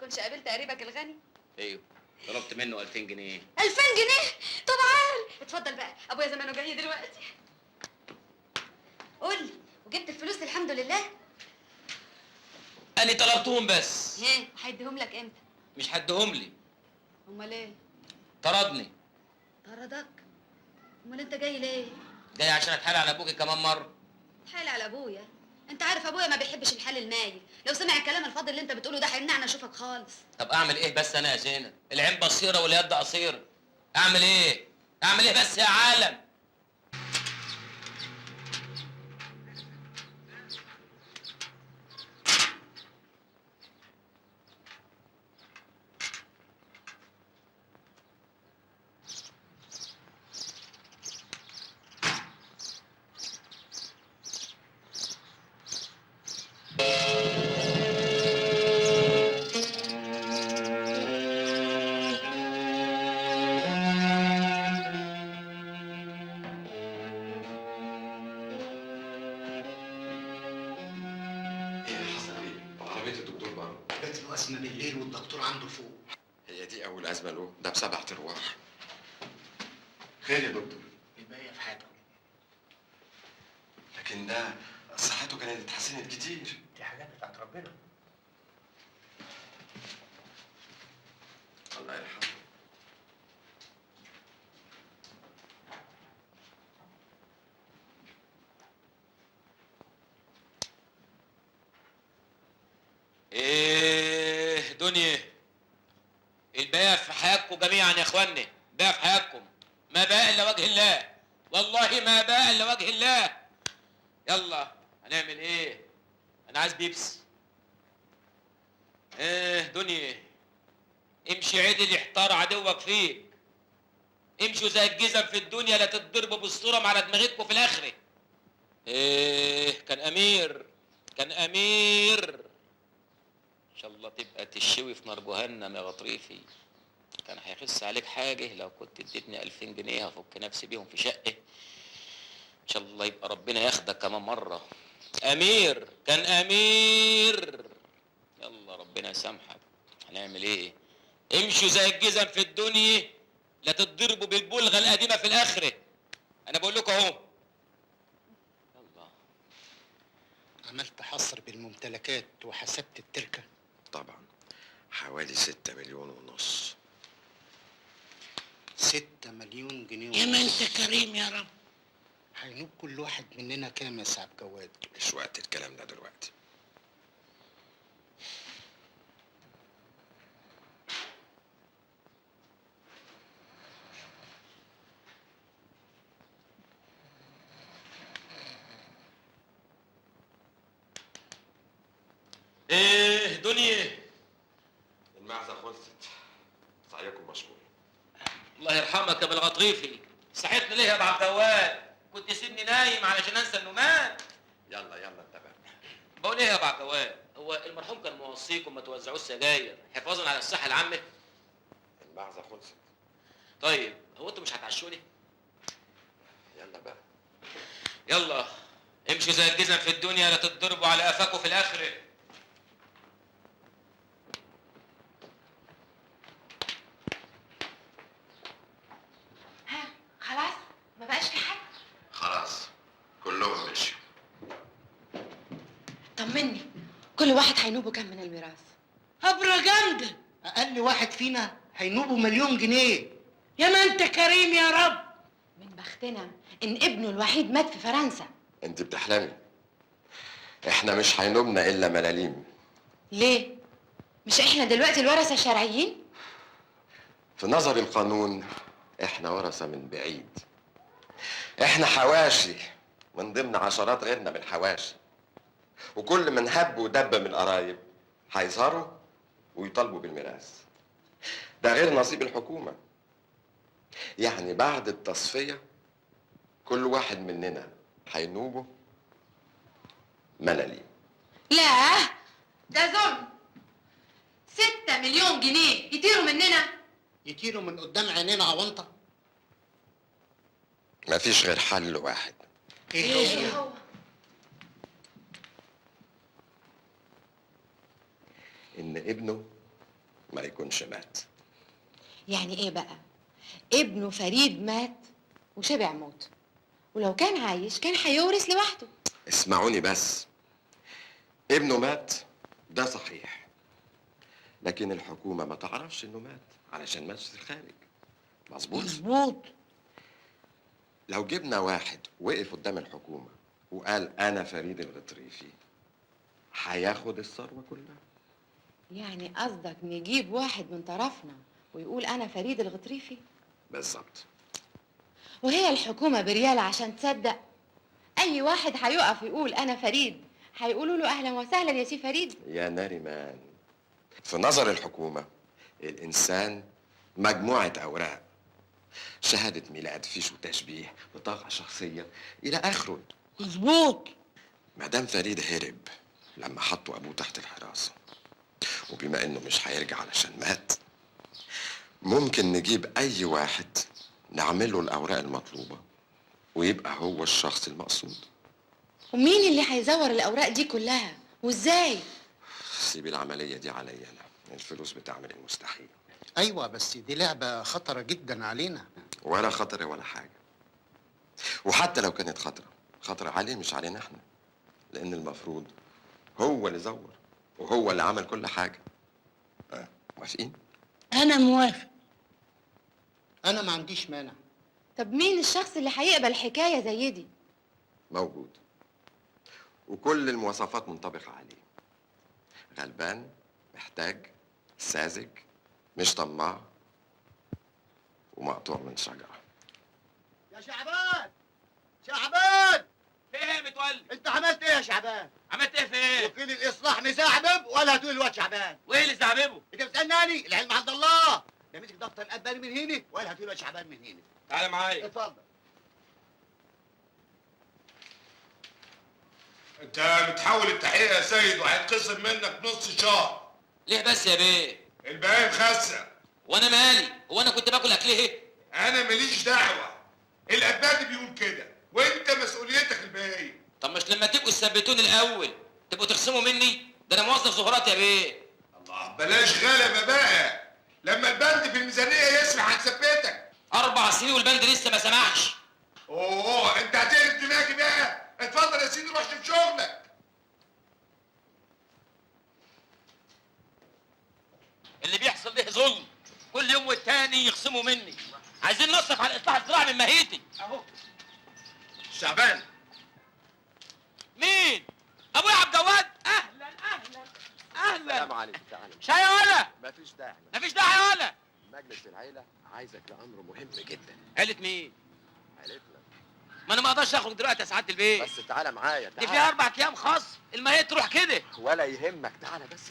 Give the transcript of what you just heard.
تكونش قابلت قريبك الغني؟ ايوه، طلبت منه 2000 جنيه. 2000 جنيه؟ طب عال، اتفضل بقى، ابويا زمانه جاي دلوقتي. قول لي، وجبت الفلوس الحمد لله؟ انا طلبتهم بس. ايه، هيديهم لك امتى؟ مش هديهم لي. امال ايه؟ طردني. طردك؟ امال انت جاي ليه؟ جاي عشان اتحايل على ابوكي كمان مره. اتحايل على ابويا؟ انت عارف ابويا ما بيحبش الحال المايل، لو سمع الكلام الفاضي اللي انت بتقوله ده هيمنعنا اشوفك خالص. طب اعمل ايه بس انا يا زينب؟ العين بصيره واليد قصيره. اعمل ايه؟ اعمل ايه بس يا عالم؟ أزمة بالليل والدكتور عنده فوق. هي دي أول أزمة له، ده ب7 أرواح. خير يا دكتور؟ الباقية في حياته. لكن ده صحته كانت اتحسنت كتير. دي حاجات بتاعت ربنا. الله يرحمه. ايه دنيا، الباقي في حياتكم جميعا يا اخواني، باقي في حياتكم، ما باقي الا وجه الله، والله ما باقي الا وجه الله. يلا هنعمل ايه؟ انا عايز بيبسي. ايه دنيا، امشي عدل يحتار عدوك فيك، امشوا زي الجزم في الدنيا لا تتضربوا بالصورة على دماغتكم في الاخره. ايه كان امير، كان امير، ان شاء الله تبقى تشوي في نار جهنم يا غطريفي. كان هيخس عليك حاجه لو كنت اديتني 2000 جنيه هفك نفسي بيهم في شقه. ان شاء الله يبقى ربنا ياخدك كمان مره. امير، كان امير. يلا ربنا يسامحك، هنعمل ايه؟ امشوا زي الجزم في الدنيا لا تتضربوا بالبلغه القديمه في الاخره. انا بقول لكم اهو. يلا. عملت حصر بالممتلكات وحسبت التركة؟ طبعا حوالي 6 مليون ونص. 6 مليون جنيه يا ما انت كريم يا رب. هينوب كل واحد مننا كام يا سعد جواد؟ مش وقت الكلام ده دلوقتي. ايه دنيا، المعزة خلصت، سعيكم مشكور. الله يرحمك يا ابو الغطريفي، صحيتني ليه يا ابو عبد الوهاب؟ كنت سيبني نايم علشان انسى انه مات. يلا يلا انت بقى. بقول ايه يا ابو عبد الوهاب، هو المرحوم كان موصيكم ما توزعوش سجاير حفاظا على الصحه العامه؟ المعزة خلصت. طيب هو انتوا مش هتعشوني؟ يلا بقى. يلا امشوا زي الجزم في الدنيا لا تتضربوا على قفاكوا في الاخره. ها خلاص ما بقاش في حد؟ خلاص كلهم مشيوا. طمني، كل واحد هينوبه كام من الميراث؟ هبرة جامدة. أقل واحد فينا هينوبه 1,000,000 جنيه. يا ما انت كريم يا رب. من بختنا ان ابنه الوحيد مات في فرنسا. انت بتحلمي. احنا مش هينوبنا الا ملاليم. ليه؟ مش احنا دلوقتي الورثه الشرعيين؟ في نظر القانون احنا ورثة من بعيد. احنا حواشي من ضمن عشرات غيرنا من الحواشي، وكل من هب ودب من القرايب هيظهروا ويطالبوا بالميراث. ده غير نصيب الحكومة. يعني بعد التصفية كل واحد مننا هينوبه ملاليم. لا ده ظلم. 6 مليون جنيه يطيروا مننا؟ يطيروا من قدام عينينا عوانطة. مفيش غير حل واحد. ايه هو؟ ان ابنه ما يكونش مات. يعني ايه بقى؟ ابنه فريد مات وشبع موت، ولو كان عايش كان هيورث لوحده. اسمعوني بس، ابنه مات ده صحيح، لكن الحكومة ما تعرفش انه مات علشان مات في الخارج. مظبوط. مظبوط. لو جبنا واحد وقف قدام الحكومة وقال انا فريد الغطريفي، هياخد الثروة كلها. يعني قصدك نجيب واحد من طرفنا ويقول انا فريد الغطريفي؟ بالظبط. وهي الحكومة بريالة عشان تصدق؟ اي واحد هيقف يقول انا فريد هيقولوا له اهلا وسهلا يا سي فريد. يا ناريمان، في نظر الحكومة الإنسان مجموعة أوراق، شهادة ميلاد، فيش وتشبيه، بطاقة شخصية، إلى آخره. مظبوط. مدام فريد هرب لما حطوا أبوه تحت الحراسة، وبما إنه مش هيرجع علشان مات، ممكن نجيب أي واحد نعمل له الأوراق المطلوبة ويبقى هو الشخص المقصود. ومين اللي هيزور الاوراق دي كلها وازاي؟ سيبي العملية دي عليا أنا، الفلوس بتعمل المستحيل. ايوه بس دي لعبه خطره جدا علينا. ولا خطر ولا حاجة، وحتى لو كانت خطرة عليه مش علينا احنا، لأن المفروض هو اللي زور وهو اللي عمل كل حاجة. موافقين؟ انا موافق. انا ما عنديش مانع. طب مين الشخص اللي هيقبل حكاية زي دي؟ موجود، وكل المواصفات منطبقة عليه. غلبان، محتاج، ساذج، مش طماع، ومقطوع من شجرة. يا شعبان، شعبان، في ايه متولي؟ انت عملت ايه يا شعبان؟ عملت ايه في ايه؟ وكيل الاصلاح مزعبب ولا هتقول الواد شعبان؟ وايه اللي زعببه؟ انت بتسالني؟ العلم عند الله. ده مسك دفتر الاباني من هنا ولا هتقول الواد شعبان من هنا. تعالى معايا. اتفضل. انت بتحاول التحقيق يا سيد وهيتخصم منك نص شهر. ليه بس يا بيه؟ الباقي مخسر. وانا مالي؟ هو انا كنت باكل اكل ايه؟ انا ماليش دعوه، الاباني بيقول كده وانت مسؤوليتك الباقيه. طب مش لما تبقوا تثبتوني الاول تبقوا تخصموا مني؟ ده انا موظف زهرات يا بيه. الله، بلاش غلبه بقى، لما البند في الميزانيه يسمح هنثبتك. 4 سنين والبند لسه ما سمعش. اوه انت هتقلب دماغي بقى. اتفضل يا سيدي روح شوف شغلك. اللي بيحصل ده ظلم، كل يوم والتاني يخصموا مني. عايزين نصرف على الاصلاح الزراعي من ماهيتي. اهو شعبان. مين؟ ابويا عبد الجواد. اهلا اهلا اهلا. عليكم، تعالى. شاي يا ولا؟ مفيش داعي، مفيش داعي يا ولا. مجلس العيلة عايزك لأمر مهم جدا. عيلة مين؟ عيلتنا. ما انا ما اقدرش اخرج دلوقتي يا سعاده البيت. بس تعالى معايا، دي فيها 4 ايام خاص، الماهية تروح كده. ولا يهمك، تعالى بس.